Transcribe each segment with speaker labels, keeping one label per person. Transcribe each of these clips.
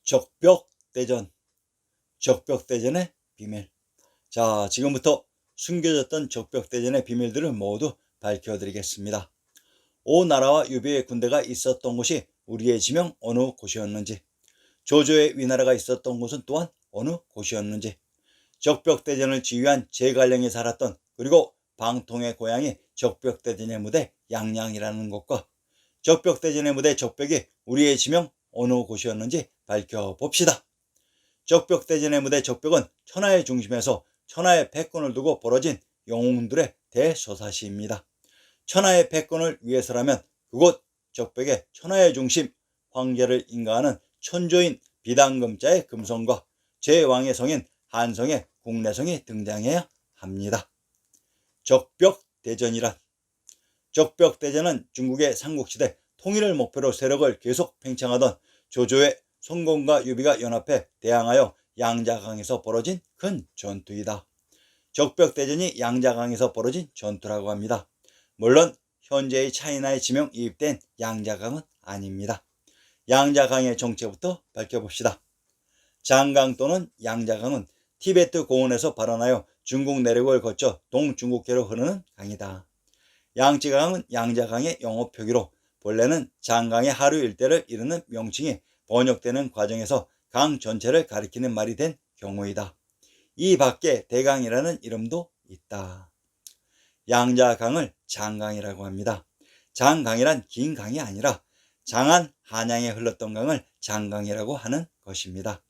Speaker 1: 적벽대전, 적벽대전의 비밀. 자, 지금부터 숨겨졌던 적벽대전의 비밀들을 모두 밝혀드리겠습니다. 오나라와 유비의 군대가 있었던 곳이 우리의 지명 어느 곳이었는지, 조조의 위나라가 있었던 곳은 또한 어느 곳이었는지, 적벽대전을 지휘한 제갈량이 살았던 그리고 방통의 고향이 적벽대전의 무대 양양이라는 곳과 적벽대전의 무대 적벽이 우리의 지명 어느 곳이었는지 밝혀봅시다. 적벽대전의 무대 적벽은 천하의 중심에서 천하의 패권을 두고 벌어진 영웅들의 대소사시입니다. 천하의 패권을 위해서라면 그곳 적벽에 천하의 중심 황제를 인가하는 천조인 비단금자의 금성과 제왕의 성인 한성의 국내성이 등장해야 합니다. 적벽대전이란, 적벽대전은 중국의 삼국시대 통일을 목표로 세력을 계속 팽창하던 조조의 성공과 유비가 연합해 대항하여 양자강에서 벌어진 큰 전투이다. 적벽대전이 양자강에서 벌어진 전투라고 합니다. 물론 현재의 차이나에 지명 이입된 양자강은 아닙니다. 양자강의 정체부터 밝혀봅시다. 장강 또는 양자강은 티베트 고원에서 발원하여 중국 내륙을 거쳐 동중국해로 흐르는 강이다. 양지강은 양자강의 영어 표기로 본래는 장강의 하류 일대를 이르는 명칭이 번역되는 과정에서 강 전체를 가리키는 말이 된 경우이다. 이 밖에 대강이라는 이름도 있다. 양자강을 장강이라고 합니다. 장강이란 긴 강이 아니라 장안, 한양에 흘렀던 강을 장강이라고 하는 것입니다.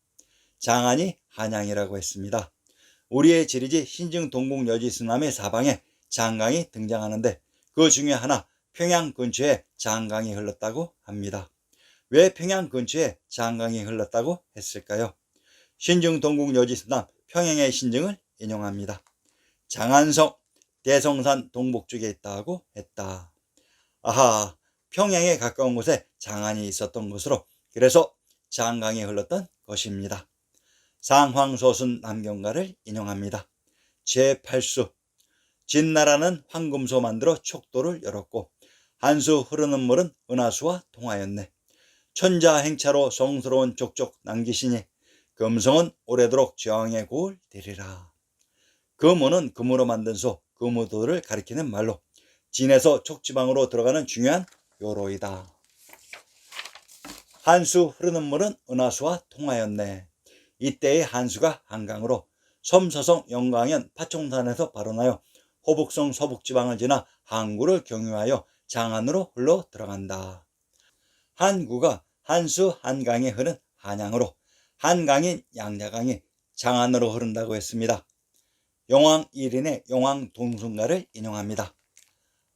Speaker 1: 장안이 한양이라고 했습니다. 우리의 지리지 신증동국여지승남의 사방에 장강이 등장하는데 그 중에 하나 평양 근처에 장강이 흘렀다고 합니다. 왜 평양 근처에 장강이 흘렀다고 했을까요? 신증동국여지승남 평양의 신증을 인용합니다. 장안성, 대성산 동북쪽에 있다고 했다. 아하, 평양에 가까운 곳에 장안이 있었던 것으로 그래서 장강이 흘렀던 것입니다. 상황소순 남경가를 인용합니다. 제8수, 진나라는 황금소 만들어 촉도를 열었고 한수 흐르는 물은 은하수와 통하였네. 천자행차로 성스러운 족족 남기시니 금성은 오래도록 저항의 고을 되리라. 금은 금으로 만든 소, 금우도를 가리키는 말로 진에서 촉지방으로 들어가는 중요한 요로이다. 한수 흐르는 물은 은하수와 통하였네. 이때의 한수가 한강으로 섬서성 영광현 파총산에서 발원하여 호북성 서북지방을 지나 항구를 경유하여 장안으로 흘러 들어간다. 한구가 한수 한강에 흐른 한양으로 한강인 양자강이 장안으로 흐른다고 했습니다. 용왕 1인의 용왕 동순가를 인용합니다.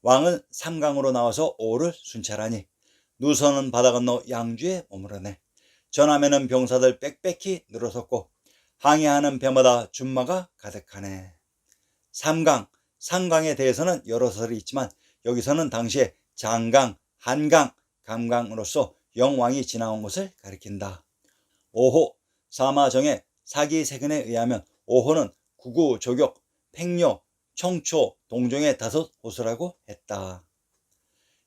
Speaker 1: 왕은 삼강으로 나와서 오를 순찰하니 누서는 바다 건너 양주에 머무르네. 전함에는 병사들 빽빽히 늘어섰고 항해하는 배마다 준마가 가득하네. 삼강, 상강에 대해서는 여러 설이 있지만 여기서는 당시에 장강, 한강, 감강으로서 영왕이 지나온 것을 가리킨다. 5호, 사마정의 사기세근에 의하면 5호는 구구, 조격, 팽료, 청초, 동종의 5호수라고 했다.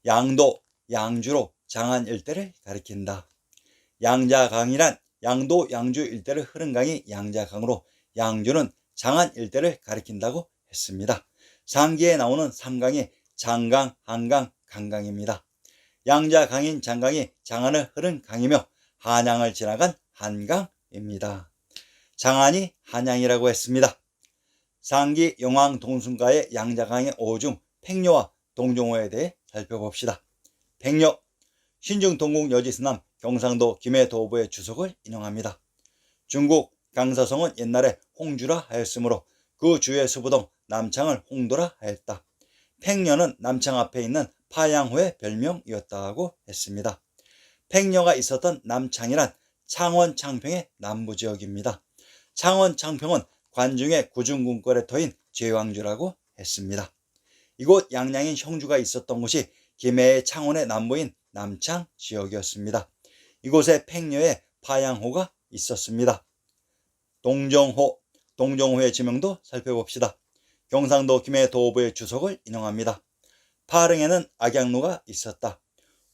Speaker 1: 양도, 양주로 장안 일대를 가리킨다. 양자강이란 양도, 양주 일대를 흐른 강이 양자강으로 양주는 장안 일대를 가리킨다고 했습니다. 상기에 나오는 3강이 장강, 한강, 강강입니다. 양자강인 장강이 장안을 흐른 강이며 한양을 지나간 한강입니다. 장안이 한양이라고 했습니다. 상기 영왕 동순가의 양자강의 5호 중 팽료와 동종호에 대해 살펴봅시다. 팽료, 신증동국 여지승남 경상도 김해도부의 주석을 인용합니다. 중국 강서성은 옛날에 홍주라 하였으므로 그 주의 수부동 남창을 홍도라 하였다. 팽녀는 남창 앞에 있는 파양호의 별명이었다고 했습니다. 팽녀가 있었던 남창이란 창원 창평의 남부지역입니다. 창원 창평은 관중의 구중궁궐에 터인 제왕주라고 했습니다. 이곳 양양인 형주가 있었던 곳이 김해의 창원의 남부인 남창 지역이었습니다. 이곳에 팽녀의 파양호가 있었습니다. 동정호, 동정호의 지명도 살펴봅시다. 경상도 김해도부의 주석을 인용합니다. 파릉에는 악양로가 있었다.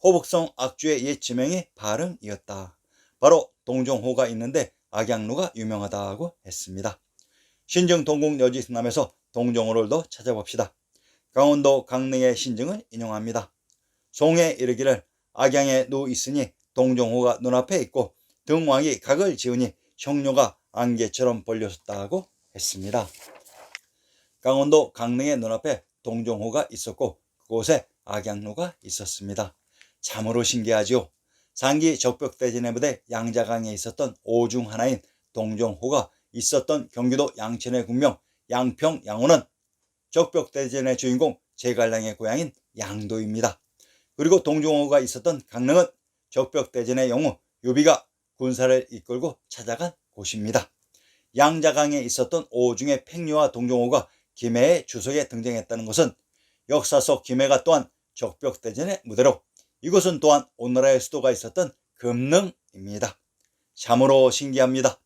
Speaker 1: 호북성 악주의 옛 지명이 파릉이었다. 바로 동정호가 있는데 악양루가 유명하다고 했습니다. 신증 동국 여지승남에서 동정호를 더 찾아봅시다. 강원도 강릉의 신증을 인용합니다. 송에 이르기를 악양에 누 있으니 동정호가 눈앞에 있고 등왕이 각을 지으니 형료가 안개처럼 벌려섰다고 했습니다. 강원도 강릉의 눈앞에 동정호가 있었고 그곳에 악양루가 있었습니다. 참으로 신기하지요. 상기 적벽대진의 부대 양자강에 있었던 오 중 하나인 동정호가 있었던 경기도 양천의 국명 양평 양호는 적벽대진의 주인공 제갈량의 고향인 양도입니다. 그리고 동정호가 있었던 강릉은 적벽대진의 영웅 유비가 군사를 이끌고 찾아간 곳입니다. 양자강에 있었던 오 중의 팽류와 동정호가 김해의 주석에 등장했다는 것은 역사 속 김해가 또한 적벽대전의 무대로 이곳은 또한 오나라의 수도가 있었던 금능입니다. 참으로 신기합니다.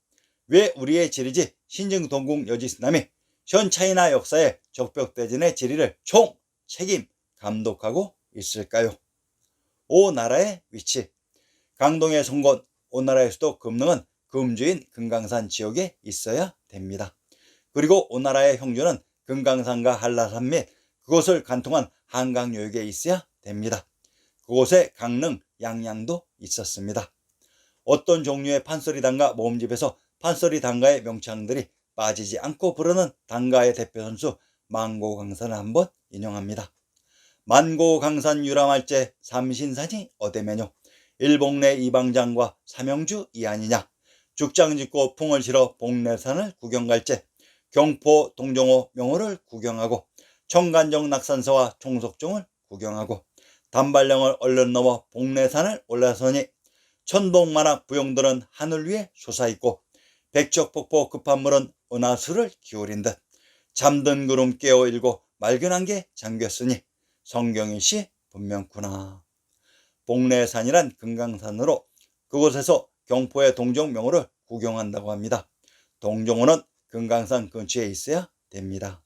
Speaker 1: 왜 우리의 지리지 신증 동국 여지승남이 현 차이나 역사의 적벽대전의 지리를 총 책임 감독하고 있을까요? 오나라의 위치. 강동의 송곳 오나라의 수도 금능은 금주인 금강산 지역에 있어야 됩니다. 그리고 오나라의 형주는 금강산과 한라산 및 그곳을 관통한 한강 요역에 있어야 됩니다. 그곳에 강릉, 양양도 있었습니다. 어떤 종류의 판소리 단가 모음집에서 판소리 단가의 명창들이 빠지지 않고 부르는 단가의 대표 선수 만고강산을 한번 인용합니다. 만고강산 유람할제 삼신산이 어데매뇨 일봉내 이방장과 삼형주 이안이냐 죽장 짓고 풍을 실어 복내산을 구경갈제 경포 동정호 명호를 구경하고 청간정 낙산서와 총석종을 구경하고 단발령을 얼른 넘어 복내산을 올라서니 천동만악 부용들은 하늘 위에 솟아있고 백척폭포 급한 물은 은하수를 기울인 듯 잠든 구름 깨어 일고 맑은 안개 잠겼으니 성경일시 분명구나. 복내산이란 금강산으로 그곳에서 경포의 동정명호를 구경한다고 합니다. 동정호는 금강산 근처에 있어야 됩니다.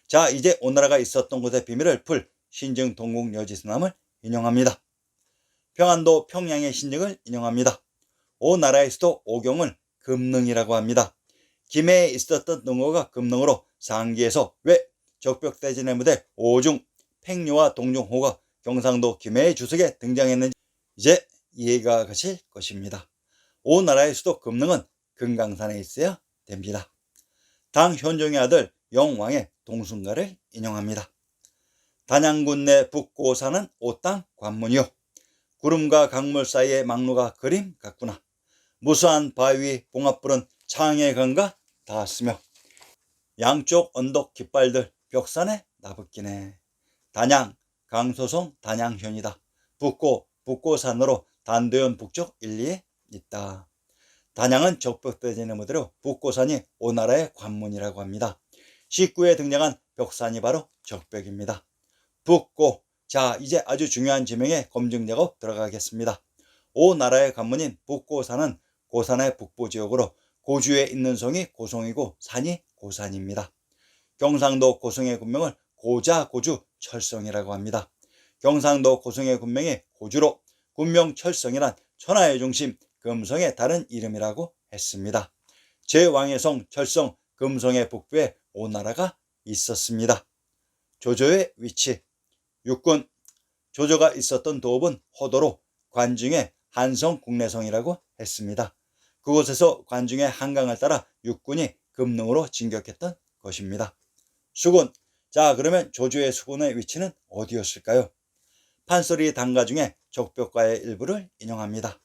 Speaker 1: 자, 이제 오나라가 있었던 곳의 비밀을 풀 신증 동국 여지승남을 인용합니다. 평안도 평양의 신증을 인용합니다. 오나라의 수도 오경을 금능이라고 합니다. 김해에 있었던 능호가 금능으로 상기에서 왜 적벽대진의 무대 오중 팽류와 동정호가 경상도 김해의 주석에 등장했는지 이제 이해가 가실 것입니다. 오나라의 수도 금능은 금강산에 있어야 됩니다. 당 현종의 아들 영왕의 동순가를 인용합니다. 단양군 내 북고사는 오땅 관문이요 구름과 강물 사이의 막루가 그림 같구나. 무수한 바위 봉합불은 창해강과 닿았으며 양쪽 언덕 깃발들 벽산에 나붙기네. 단양 강소송 단양현이다. 북고산으로 단도현 북쪽 일리에 있다. 단양은 적벽대진의 무대로 북고산이 오나라의 관문이라고 합니다. 19에 등장한 벽산이 바로 적벽입니다. 북고. 자, 이제 아주 중요한 지명의 검증 작업 들어가겠습니다. 오나라의 관문인 북고산은 고산의 북부 지역으로 고주에 있는 성이 고성이고 산이 고산입니다. 경상도 고성의 군명을 고자고주 철성이라고 합니다. 경상도 고성의 군명이 고주로 군명 철성이란 천하의 중심 금성의 다른 이름이라고 했습니다. 제왕의 성 철성 금성의 북부에 오나라가 있었습니다. 조조의 위치. 육군. 조조가 있었던 도읍은 호도로 관중의 한성 국내성이라고 했습니다. 그곳에서 관중의 한강을 따라 육군이 금능으로 진격했던 것입니다. 수군. 자, 그러면 조조의 수군의 위치는 어디였을까요? 판소리 단가 중에 적벽가의 일부를 인용합니다.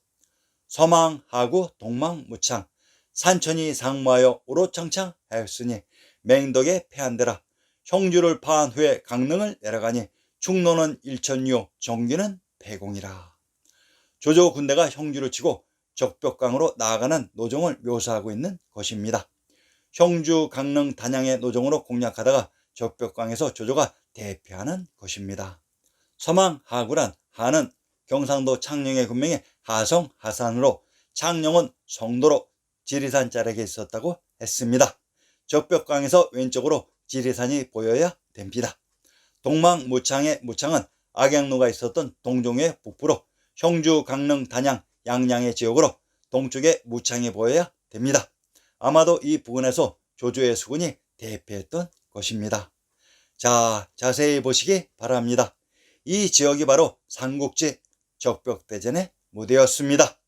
Speaker 1: 서망, 하구, 동망, 무창 산천이 상무하여 오로창창 하였으니 맹덕에 패한대라. 형주를 파한 후에 강릉을 내려가니 충노는 일천유 정기는 배공이라. 조조 군대가 형주를 치고 적벽강으로 나아가는 노정을 묘사하고 있는 것입니다. 형주, 강릉, 단양의 노정으로 공략하다가 적벽강에서 조조가 대패하는 것입니다. 서망, 하구란 하는 경상도 창녕의 군명의 하성, 하산으로 창녕은 성도로 지리산 자락에 있었다고 했습니다. 적벽강에서 왼쪽으로 지리산이 보여야 됩니다. 동망, 무창의 무창은 악양루가 있었던 동종의 북부로 형주, 강릉, 단양, 양양의 지역으로 동쪽에 무창이 보여야 됩니다. 아마도 이 부근에서 조조의 수군이 대피했던 것입니다. 자, 자세히 보시기 바랍니다. 이 지역이 바로 삼국지 적벽대전의 무대였습니다.